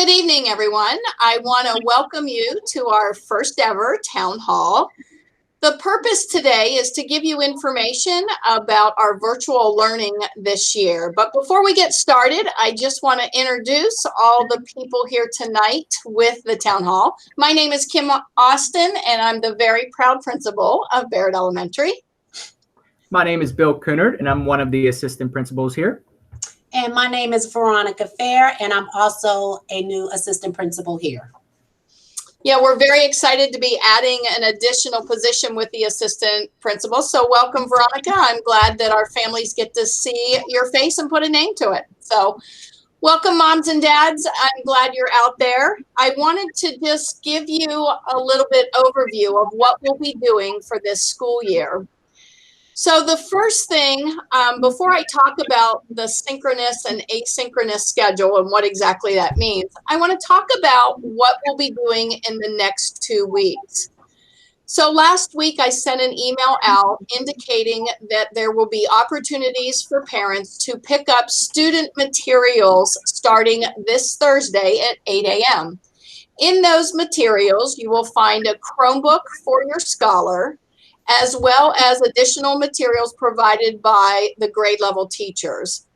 Good evening, everyone. I want to welcome you to our first ever town hall. The purpose today is to give you information about our virtual learning this year. But before we get started, I just want to introduce all the people here tonight with the town hall. My name is Kim Austin, and I'm the very proud principal of Barrett Elementary. My name is Bill Kuhnert, and I'm one of the assistant principals here. And my name is Veronica Fair, and I'm also a new assistant principal here. Yeah, we're very excited to be adding an additional position with the assistant principal. So welcome, Veronica. I'm glad that our families get to see your face and put a name to it. So welcome, moms and dads. I'm glad you're out there. I wanted to just give you a little bit overview of what we'll be doing for this school year. So the first thing, before I talk about the synchronous and asynchronous schedule and what exactly that means, I want to talk about what we'll be doing in the next 2 weeks. So last week I sent an email out indicating that there will be opportunities for parents to pick up student materials starting this Thursday at 8 a.m. In those materials, you will find a Chromebook for your scholar, as well as additional materials provided by the grade level teachers.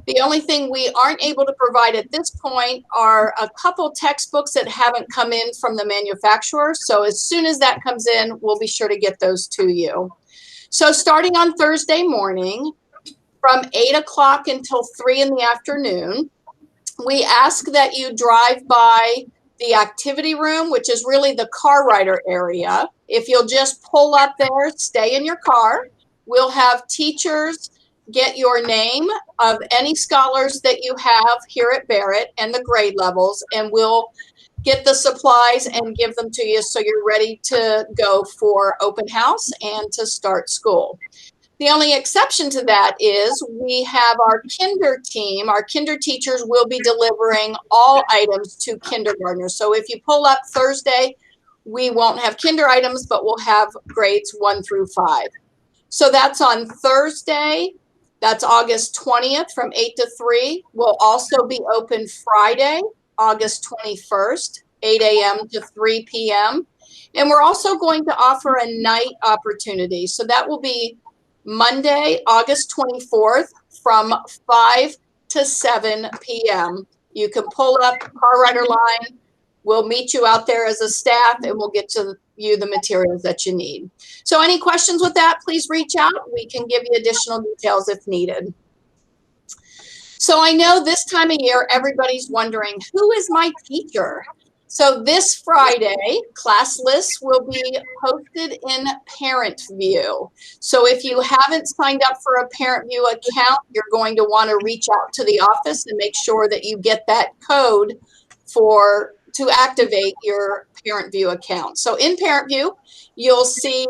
The only thing we aren't able to provide at this point are a couple textbooks that haven't come in from the manufacturer. So as soon as that comes in, we'll be sure to get those to you. So starting on Thursday morning from 8 o'clock until 3 in the afternoon, we ask that you drive by the activity room, which is really the car rider area. If you'll just pull up there, stay in your car. We'll have teachers get your name of any scholars that you have here at Barrett and the grade levels, and we'll get the supplies and give them to you so you're ready to go for open house and to start school. The only exception to that is we have our kinder team. Our kinder teachers will be delivering all items to kindergartners. So if you pull up Thursday, we won't have kinder items, but we'll have grades 1 through 5. So that's on Thursday. That's August 20th from 8 to 3. We'll also be open Friday, August 21st, 8 a.m. to 3 p.m. And we're also going to offer a night opportunity. So that will be Monday, August 24th from 5 to 7 p.m. You can pull up Car Rider Line. We'll meet you out there as a staff and we'll get to you the materials that you need. So any questions with that, please reach out. We can give you additional details if needed. So I know this time of year, everybody's wondering, who is my teacher? So this Friday, class lists will be posted in Parent View. So if you haven't signed up for a Parent View account, you're going to want to reach out to the office and make sure that you get that code to activate your Parent View account. So in Parent View, you'll see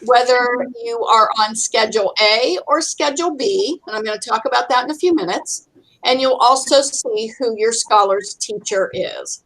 whether you are on Schedule A or Schedule B, and I'm going to talk about that in a few minutes. And you'll also see who your scholar's teacher is.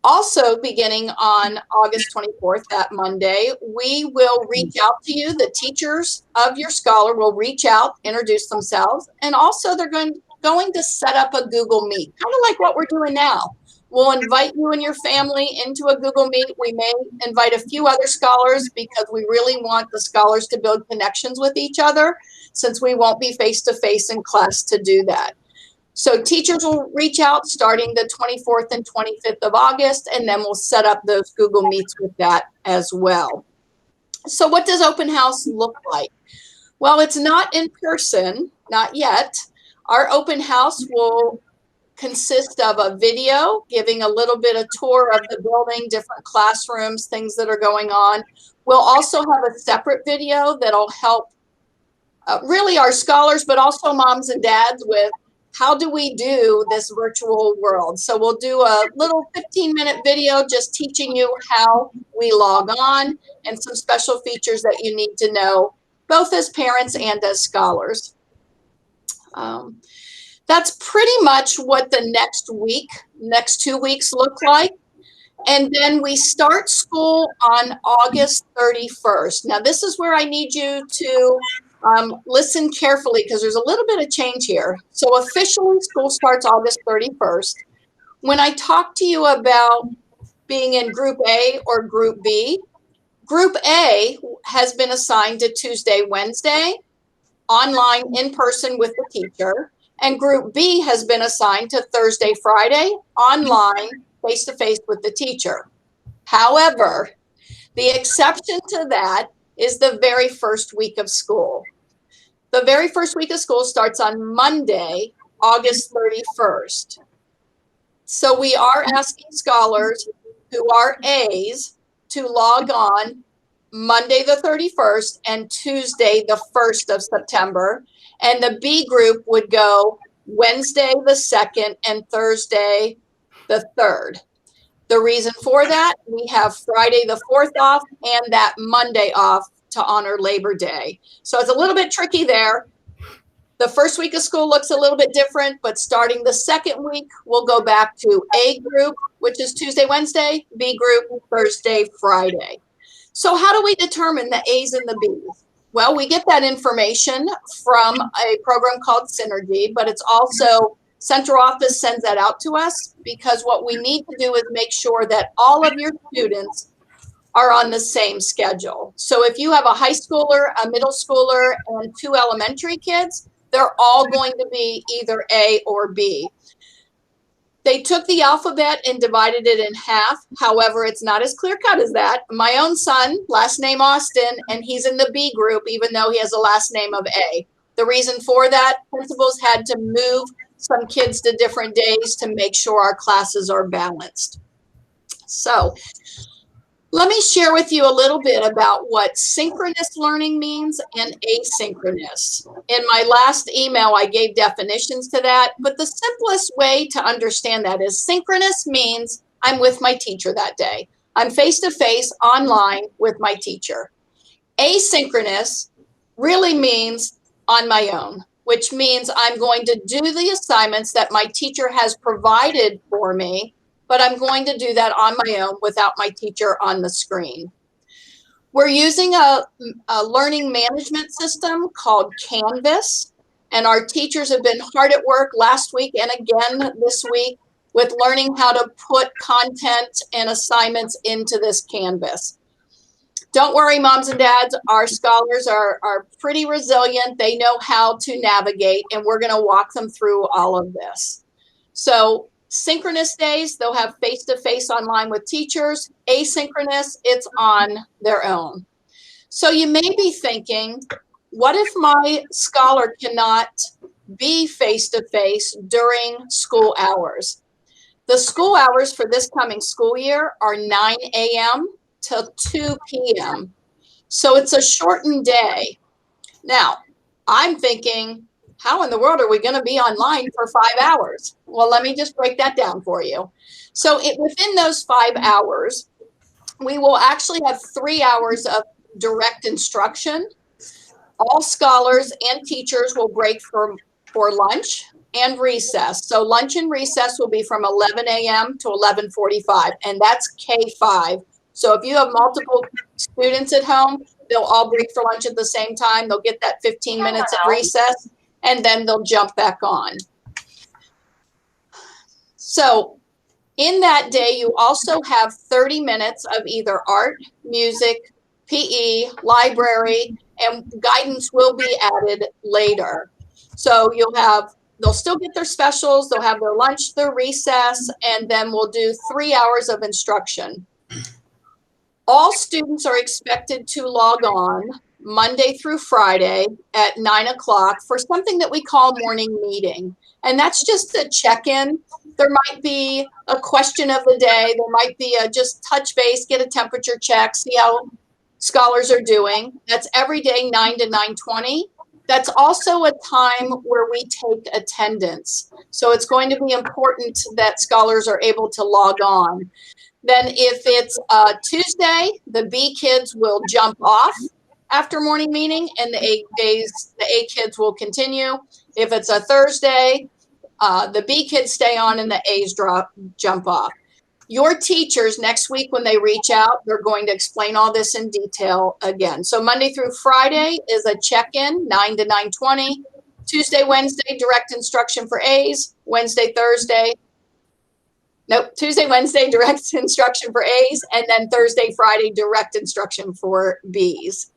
Also, beginning on August 24th, that Monday, we will reach out to you. The teachers of your scholar will reach out, introduce themselves, and also they're going to set up a Google Meet, kind of like what we're doing now. We'll invite you and your family into a Google Meet. We may invite a few other scholars because we really want the scholars to build connections with each other, since we won't be face-to-face in class to do that. So teachers will reach out starting the 24th and 25th of August, and then we'll set up those Google Meets with that as well. So what does open house look like? Well, it's not in person, not yet. Our open house will consist of a video giving a little bit of tour of the building, different classrooms, things that are going on. We'll also have a separate video that'll help really our scholars, but also moms and dads with how do we do this virtual world? So we'll do a little 15-minute video just teaching you how we log on and some special features that you need to know, both as parents and as scholars. That's pretty much what the next 2 weeks look like. And then we start school on August 31st. Now, this is where I need you to listen carefully because there's a little bit of change here. So officially, school starts August 31st. When I talk to you about being in Group A or Group B, Group A has been assigned to Tuesday, Wednesday, online, in person with the teacher, and Group B has been assigned to Thursday, Friday, online, face-to-face with the teacher. However, the exception to that is the very first week of school. The very first week of school starts on Monday, August 31st. So we are asking scholars who are A's to log on Monday the 31st and Tuesday the 1st of September. And the B group would go Wednesday the 2nd and Thursday the 3rd. The reason for that, we have Friday the 4th off and that Monday off to honor Labor Day. So it's a little bit tricky there. The first week of school looks a little bit different, but starting the second week, we'll go back to A group, which is Tuesday, Wednesday, B group, Thursday, Friday. So how do we determine the A's and the B's? Well, we get that information from a program called Synergy, but it's also central office sends that out to us because what we need to do is make sure that all of your students are on the same schedule. So if you have a high schooler, a middle schooler, and 2 elementary kids, they're all going to be either A or B. They took the alphabet and divided it in half. However, it's not as clear cut as that. My own son, last name Austin, and he's in the B group, even though he has a last name of A. The reason for that, principals had to move some kids to different days to make sure our classes are balanced. So let me share with you a little bit about what synchronous learning means and asynchronous. In my last email, I gave definitions to that, but the simplest way to understand that is synchronous means I'm with my teacher that day. I'm face-to-face online with my teacher. Asynchronous really means on my own, which means I'm going to do the assignments that my teacher has provided for me, but I'm going to do that on my own without my teacher on the screen. We're using a learning management system called Canvas, and our teachers have been hard at work last week and again this week with learning how to put content and assignments into this Canvas. Don't worry, moms and dads, our scholars are pretty resilient. They know how to navigate, and we're going to walk them through all of this. So synchronous days, they'll have face-to-face online with teachers. Asynchronous, it's on their own. So you may be thinking, what if my scholar cannot be face-to-face during school hours? The school hours for this coming school year are 9 a.m. till 2 p.m. So it's a shortened day. Now, I'm thinking, how in the world are we going to be online for 5 hours? Well, let me just break that down for you. So within those 5 hours, we will actually have 3 hours of direct instruction. All scholars and teachers will break for lunch and recess. So lunch and recess will be from 11 a.m. to 11:45, and that's K5. So if you have multiple students at home, they'll all break for lunch at the same time. They'll get that 15 minutes of recess, and then they'll jump back on. So in that day, you also have 30 minutes of either art, music, PE, library, and guidance will be added later. So they'll still get their specials, they'll have their lunch, their recess, and then we'll do 3 hours of instruction. All students are expected to log on Monday through Friday at 9 o'clock for something that we call morning meeting. And that's just a check-in. There might be a question of the day. There might be a just touch base, get a temperature check, see how scholars are doing. That's every day, 9 to 9:20. That's also a time where we take attendance. So it's going to be important that scholars are able to log on. Then if it's Tuesday, the B kids will jump off after morning meeting, and the A kids will continue. If it's a Thursday, the B kids stay on and the A's jump off. Your teachers next week, when they reach out, they're going to explain all this in detail again. So Monday through Friday is a check-in, 9 to 9:20. Tuesday, Wednesday, direct instruction for A's. Wednesday, Thursday, Nope, Tuesday, Wednesday, direct instruction for A's, and then Thursday, Friday, direct instruction for B's.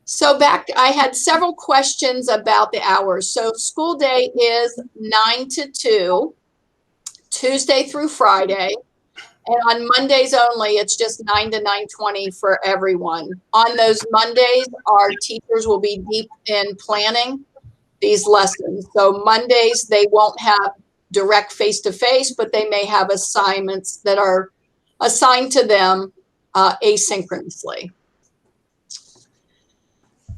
So I had several questions about the hours. So school day is 9 to 2, Tuesday through Friday. And on Mondays only, it's just 9 to 9:20 for everyone. On those Mondays, our teachers will be deep in planning these lessons. So Mondays, they won't have direct face-to-face, but they may have assignments that are assigned to them asynchronously.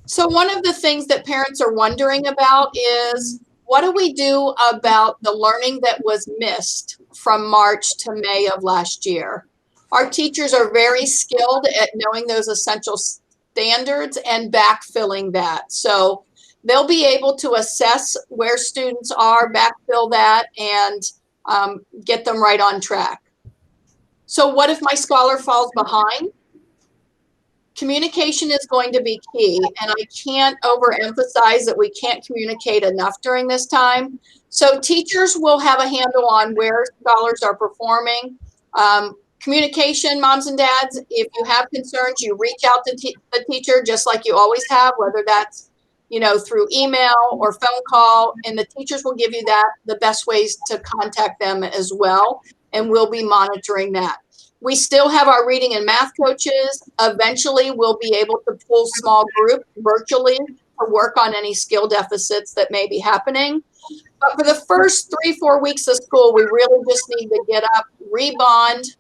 So one of the things that parents are wondering about is, what do we do about the learning that was missed from March to May of last year? Our teachers are very skilled at knowing those essential standards and backfilling that. So they'll be able to assess where students are, backfill that, and get them right on track. So what if my scholar falls behind? Communication is going to be key, and I can't overemphasize that we can't communicate enough during this time. So teachers will have a handle on where scholars are performing. Communication, moms and dads, if you have concerns, you reach out to the teacher just like you always have, whether that's through email or phone call, and the teachers will give you the best ways to contact them as well, and we'll be monitoring that. We still have our reading and math coaches. Eventually, we'll be able to pull small groups virtually to work on any skill deficits that may be happening. But for the first 3-4 weeks of school, we really just need to get up, rebond,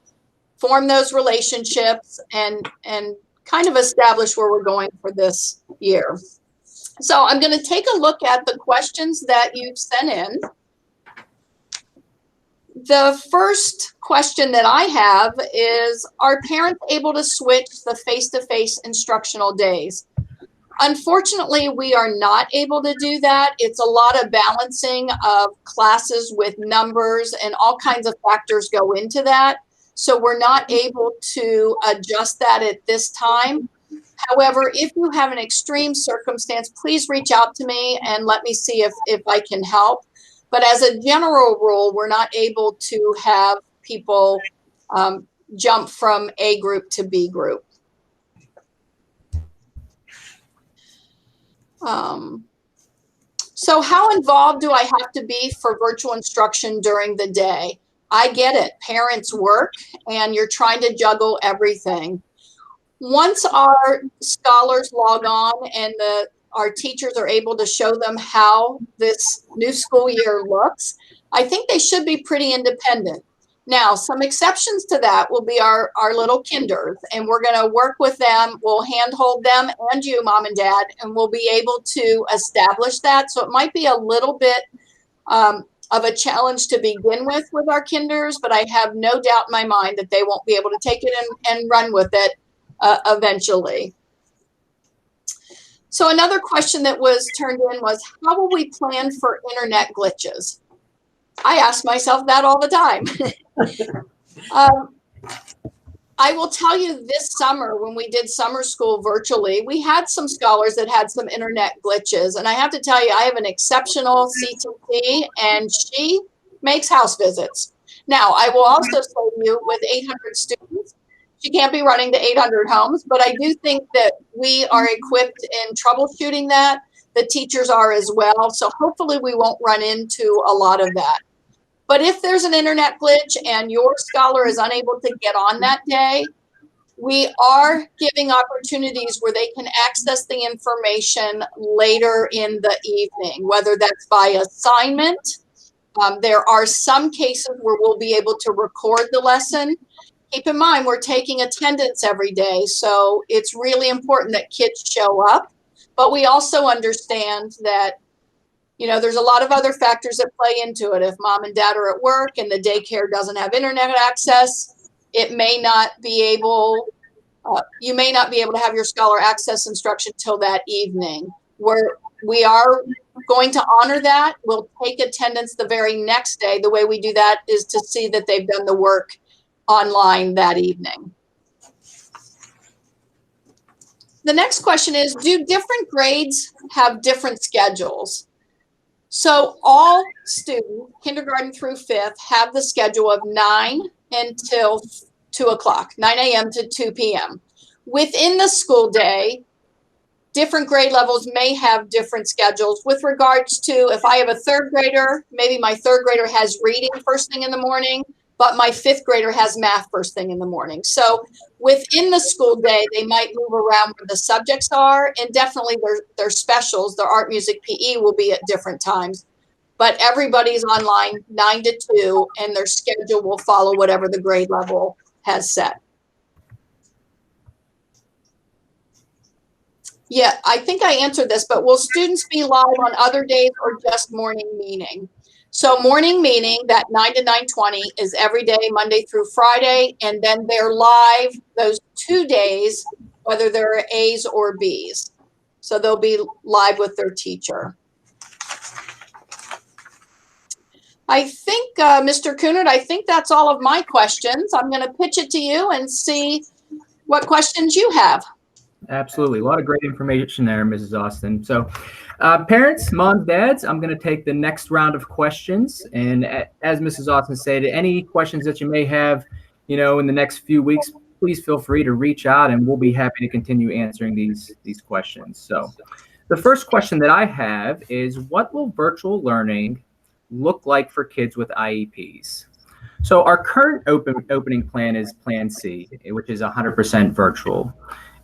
form those relationships, and kind of establish where we're going for this year. So I'm going to take a look at the questions that you've sent in. The first question that I have is, are parents able to switch the face-to-face instructional days? Unfortunately, we are not able to do that. It's a lot of balancing of classes with numbers, and all kinds of factors go into that. So we're not able to adjust that at this time. However, if you have an extreme circumstance, please reach out to me and let me see if I can help. But as a general rule, we're not able to have people jump from A group to B group. So how involved do I have to be for virtual instruction during the day? I get it. Parents work and you're trying to juggle everything. Once our scholars log on and our teachers are able to show them how this new school year looks, I think they should be pretty independent. Now, some exceptions to that will be our little kinders, and we're going to work with them. We'll handhold them and you, mom and dad, and we'll be able to establish that. So it might be a little bit of a challenge to begin with our kinders, but I have no doubt in my mind that they won't be able to take it and run with it eventually. So another question that was turned in was, how will we plan for internet glitches? I ask myself that all the time. I will tell you, this summer when we did summer school virtually, we had some scholars that had some internet glitches. And I have to tell you, I have an exceptional CTC, and she makes house visits. Now, I will also say to you, with 800 students, she can't be running to 800 homes, but I do think that we are equipped in troubleshooting that. The teachers are as well. So hopefully we won't run into a lot of that. But if there's an internet glitch and your scholar is unable to get on that day, we are giving opportunities where they can access the information later in the evening, whether that's by assignment. There are some cases where we'll be able to record the lesson. Keep in mind, we're taking attendance every day, so it's really important that kids show up. But we also understand that, there's a lot of other factors that play into it. If mom and dad are at work and the daycare doesn't have internet access, it may not be able, you may not be able to have your scholar access instruction till that evening. We are going to honor that. We'll take attendance the very next day. The way we do that is to see that they've done the work online that evening. The next question is, do different grades have different schedules? So all students, kindergarten through fifth, have the schedule of 9 until 2 o'clock, 9 a.m. to 2 p.m. Within the school day, different grade levels may have different schedules with regards to if I have a third grader, maybe my third grader has reading first thing in the morning, but my fifth grader has math first thing in the morning. So within the school day, they might move around where the subjects are, and definitely their specials, their art, music, PE will be at different times. But everybody's online 9 to 2, and their schedule will follow whatever the grade level has set. Yeah, I think I answered this, but will students be live on other days or just morning meeting? So morning meeting, that 9 to 9:20 is every day, Monday through Friday, and then they're live those 2 days, whether they're A's or B's. So they'll be live with their teacher. I think, Mr. Kuhnert, I think that's all of my questions. I'm going to pitch it to you and see what questions you have. Absolutely. A lot of great information there, Mrs. Austin. So parents, moms, dads, I'm going to take the next round of questions. And as Mrs. Austin said, any questions that you may have, in the next few weeks, please feel free to reach out and we'll be happy to continue answering these questions. So the first question that I have is, what will virtual learning look like for kids with IEPs? So our current opening plan is Plan C, which is 100% virtual.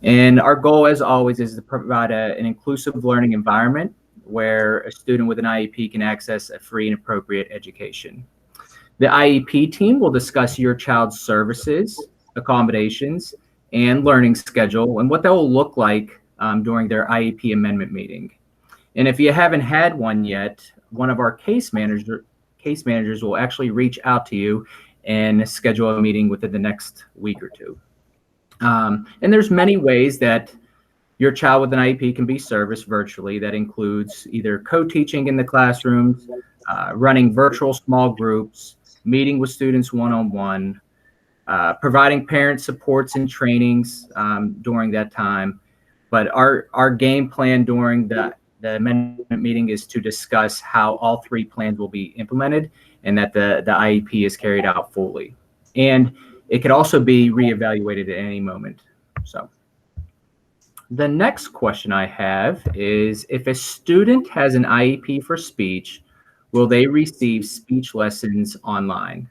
And our goal, as always, is to provide an inclusive learning environment where a student with an IEP can access a free and appropriate education. The IEP team will discuss your child's services, accommodations, and learning schedule and what that will look like during their IEP amendment meeting. And if you haven't had one yet, one of our case managers will actually reach out to you and schedule a meeting within the next week or two. And there's many ways that your child with an IEP can be serviced virtually. That includes either co-teaching in the classrooms, running virtual small groups, meeting with students one-on-one, providing parent supports and trainings during that time. But our game plan during the amendment meeting is to discuss how all 3 plans will be implemented and that the IEP is carried out fully. And it could also be reevaluated at any moment. So the next question I have is, if a student has an IEP for speech, will they receive speech lessons online?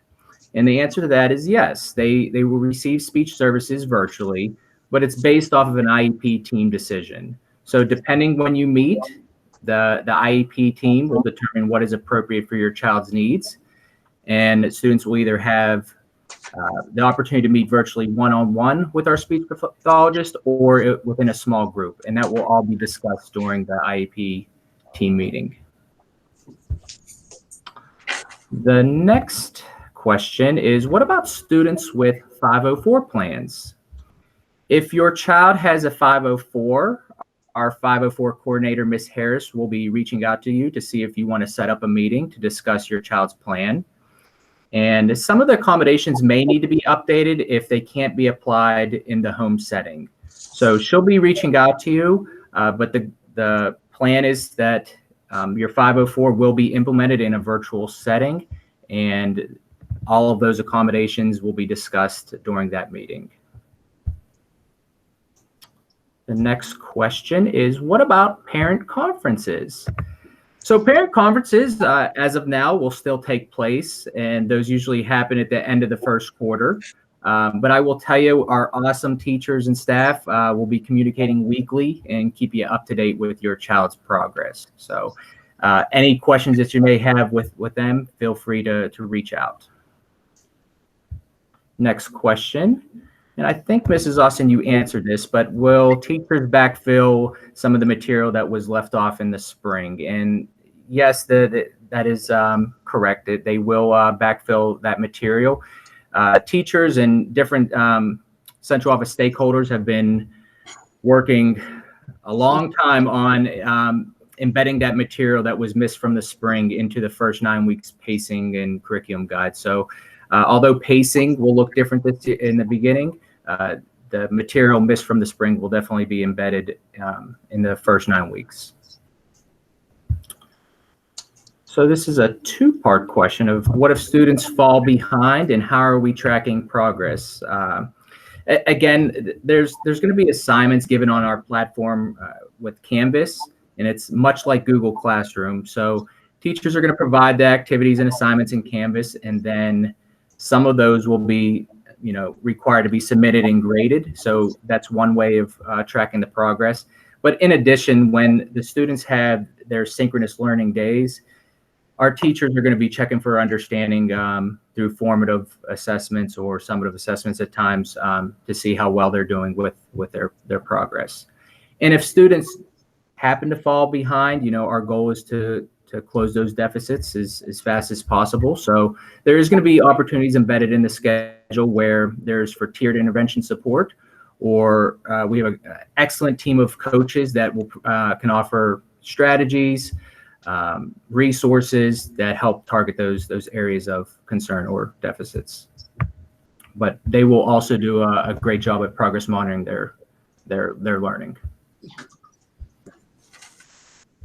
And the answer to that is yes. They will receive speech services virtually, but it's based off of an IEP team decision. So depending when you meet, the IEP team will determine what is appropriate for your child's needs. And students will either have the opportunity to meet virtually one-on-one with our speech pathologist or within a small group. And that will all be discussed during the IEP team meeting. The next question is, what about students with 504 plans? If your child has a 504, our 504 coordinator, Ms. Harris, will be reaching out to you to see if you want to set up a meeting to discuss your child's plan. And some of the accommodations may need to be updated if they can't be applied in the home setting. So she'll be reaching out to you, but the plan is that your 504 will be implemented in a virtual setting, and all of those accommodations will be discussed during that meeting. The next question is, what about parent conferences? So parent conferences, as of now, will still take place, and those usually happen at the end of the first quarter. But I will tell you, our awesome teachers and staff will be communicating weekly and keep you up to date with your child's progress. So any questions that you may have with them, feel free to reach out. Next question. And I think, Mrs. Austin, you answered this, but will teachers backfill some of the material that was left off in the spring? And yes, that is correct. They will backfill that material. Teachers and different central office stakeholders have been working a long time on embedding that material that was missed from the spring into the first 9 weeks pacing and curriculum guide. So although pacing will look different in the beginning, the material missed from the spring will definitely be embedded in the first 9 weeks. So this is a two-part question of what if students fall behind and how are we tracking progress? Again, there's going to be assignments given on our platform with Canvas, and it's much like Google Classroom. So teachers are going to provide the activities and assignments in Canvas, and then some of those will be, required to be submitted and graded. So that's one way of tracking the progress. But in addition, when the students have their synchronous learning days, our teachers are going to be checking for understanding through formative assessments or summative assessments at times to see how well they're doing with their progress. And if students happen to fall behind, our goal is to close those deficits as fast as possible. So there is going to be opportunities embedded in the schedule where there's for tiered intervention support, or we have an excellent team of coaches that will can offer strategies, resources that help target those areas of concern or deficits. But they will also do a great job at progress monitoring their learning.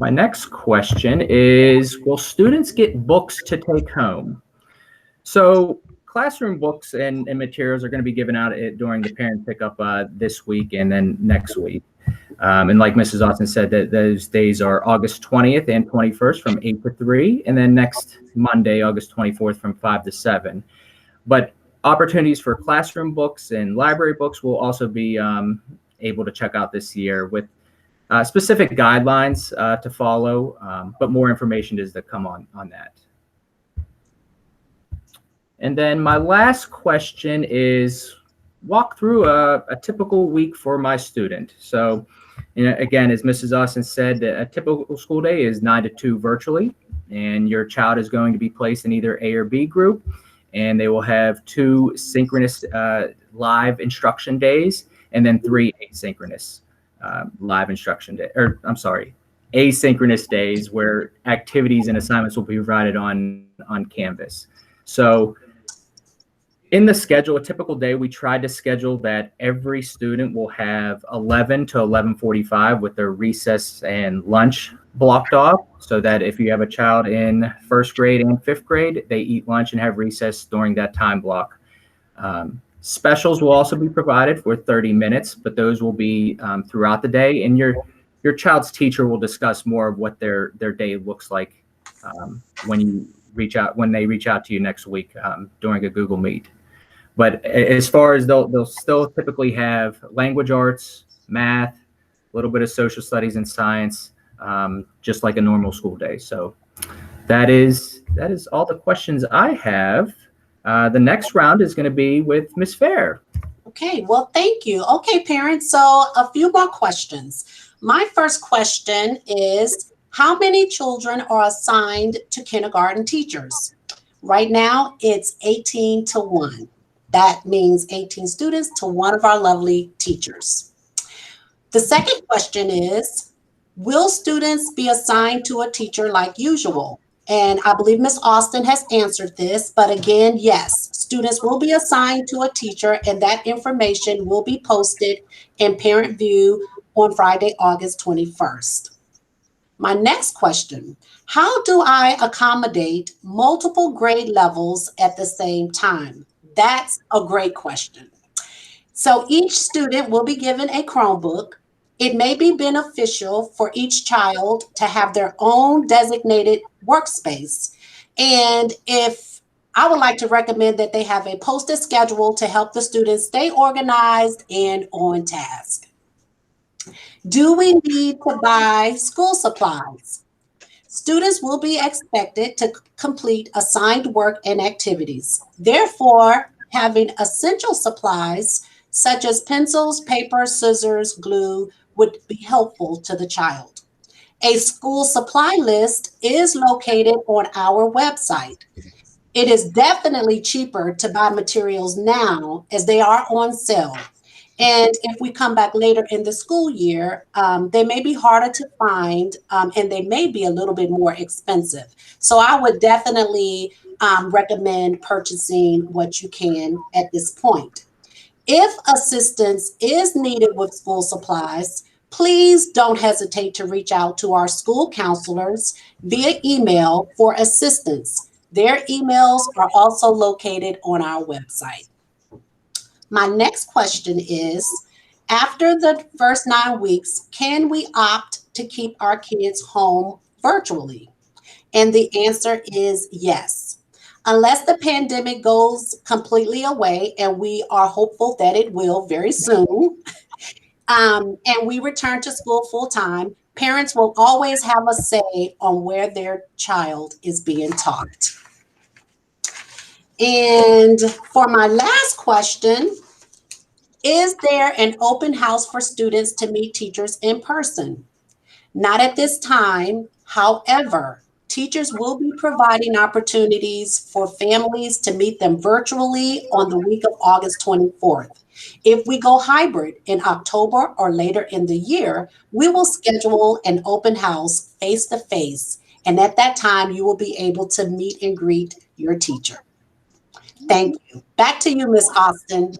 My next question is, will students get books to take home? So classroom books and materials are going to be given out during the parent pickup this week and then next week. And like Mrs. Austin said, that those days are August 20th and 21st from 8 to 3, and then next Monday, August 24th from 5 to 7. But opportunities for classroom books and library books will also be able to check out this year with specific guidelines to follow, but more information is to come on that. And then my last question is, walk through a typical week for my student. So, again, as Mrs. Austin said, a typical school day is 9 to 2 virtually, and your child is going to be placed in either A or B group, and they will have 2 synchronous live instruction days, and then 3 asynchronous live instruction day, or I'm sorry, asynchronous days where activities and assignments will be provided on Canvas. So in the schedule, a typical day, we tried to schedule that every student will have 11 to 11:45 with their recess and lunch blocked off, so that if you have a child in 1st grade and 5th grade, they eat lunch and have recess during that time block. Specials will also be provided for 30 minutes, but those will be throughout the day, and your child's teacher will discuss more of what their day looks like when they reach out to you next week during a Google Meet. But as far as they'll still typically have language arts, math, a little bit of social studies and science, just like a normal school day. So that is all the questions I have. The next round is going to be with Ms. Fair. Okay, well, thank you. Okay, parents, so a few more questions. My first question is, how many children are assigned to kindergarten teachers? Right now, it's 18 to 1. That means 18 students to one of our lovely teachers. The second question is, will students be assigned to a teacher like usual? And I believe Ms. Austin has answered this, but again, yes, students will be assigned to a teacher, and that information will be posted in Parent View on Friday, August 21st. My next question, how do I accommodate multiple grade levels at the same time? That's a great question. So each student will be given a Chromebook. It may be beneficial for each child to have their own designated workspace. And if I would like to recommend that they have a posted schedule to help the students stay organized and on task. Do we need to buy school supplies? Students will be expected to complete assigned work and activities. Therefore, having essential supplies such as pencils, paper, scissors, glue would be helpful to the child. A school supply list is located on our website. It is definitely cheaper to buy materials now as they are on sale. And if we come back later in the school year, they may be harder to find and they may be a little bit more expensive. So I would definitely recommend purchasing what you can at this point. If assistance is needed with school supplies, please don't hesitate to reach out to our school counselors via email for assistance. Their emails are also located on our website. My next question is, after the first 9 weeks, can we opt to keep our kids home virtually? And the answer is yes. Unless the pandemic goes completely away, and we are hopeful that it will very soon, and we return to school full time, parents will always have a say on where their child is being taught. And for my last question, is there an open house for students to meet teachers in person? Not at this time. However, teachers will be providing opportunities for families to meet them virtually on the week of August 24th. If we go hybrid in October or later in the year, we will schedule an open house face-to-face. And at that time, you will be able to meet and greet your teacher. Thank you. Back to you, Ms. Austin.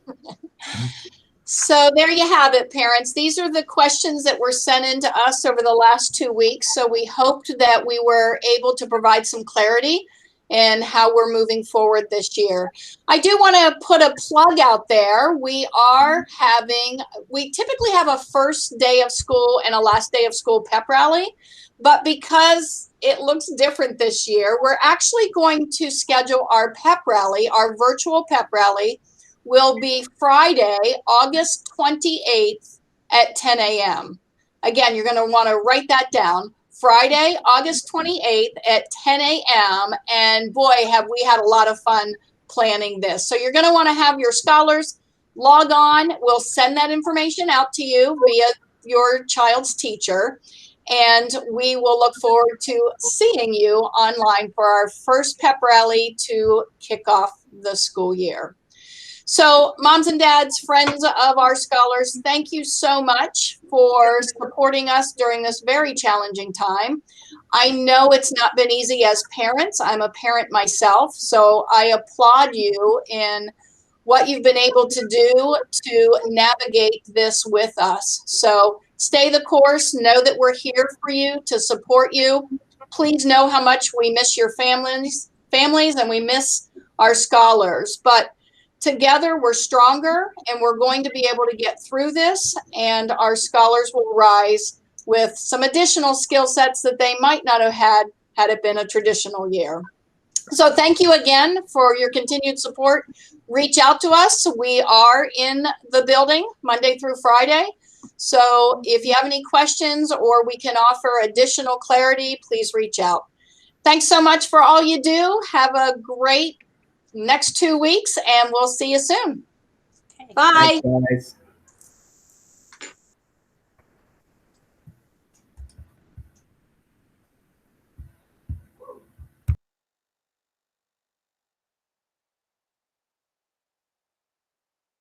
So there you have it, parents. These are the questions that were sent in to us over the last 2 weeks. So we hoped that we were able to provide some clarity in how we're moving forward this year. I do want to put a plug out there. We typically have a first day of school and a last day of school pep rally, but because it looks different this year, we're actually going to schedule our pep rally, our virtual pep rally, will be Friday, August 28th at 10 a.m. Again, you're going to want to write that down. Friday, August 28th at 10 a.m. And boy, have we had a lot of fun planning this. So you're going to want to have your scholars log on. We'll send that information out to you via your child's teacher. And we will look forward to seeing you online for our first pep rally to kick off the school year. So moms and dads, friends of our scholars, thank you so much for supporting us during this very challenging time. I know it's not been easy as parents. I'm a parent myself, so I applaud you in what you've been able to do to navigate this with us. So stay the course. Know that we're here for you to support you. Please know how much we miss your families, and we miss our scholars. But together, we're stronger, and we're going to be able to get through this, and our scholars will rise with some additional skill sets that they might not have had it been a traditional year. So thank you again for your continued support. Reach out to us. We are in the building Monday through Friday. So if you have any questions or we can offer additional clarity, please reach out. Thanks so much for all you do. Have a great next 2 weeks, and we'll see you soon. Okay. Bye. Thanks, guys.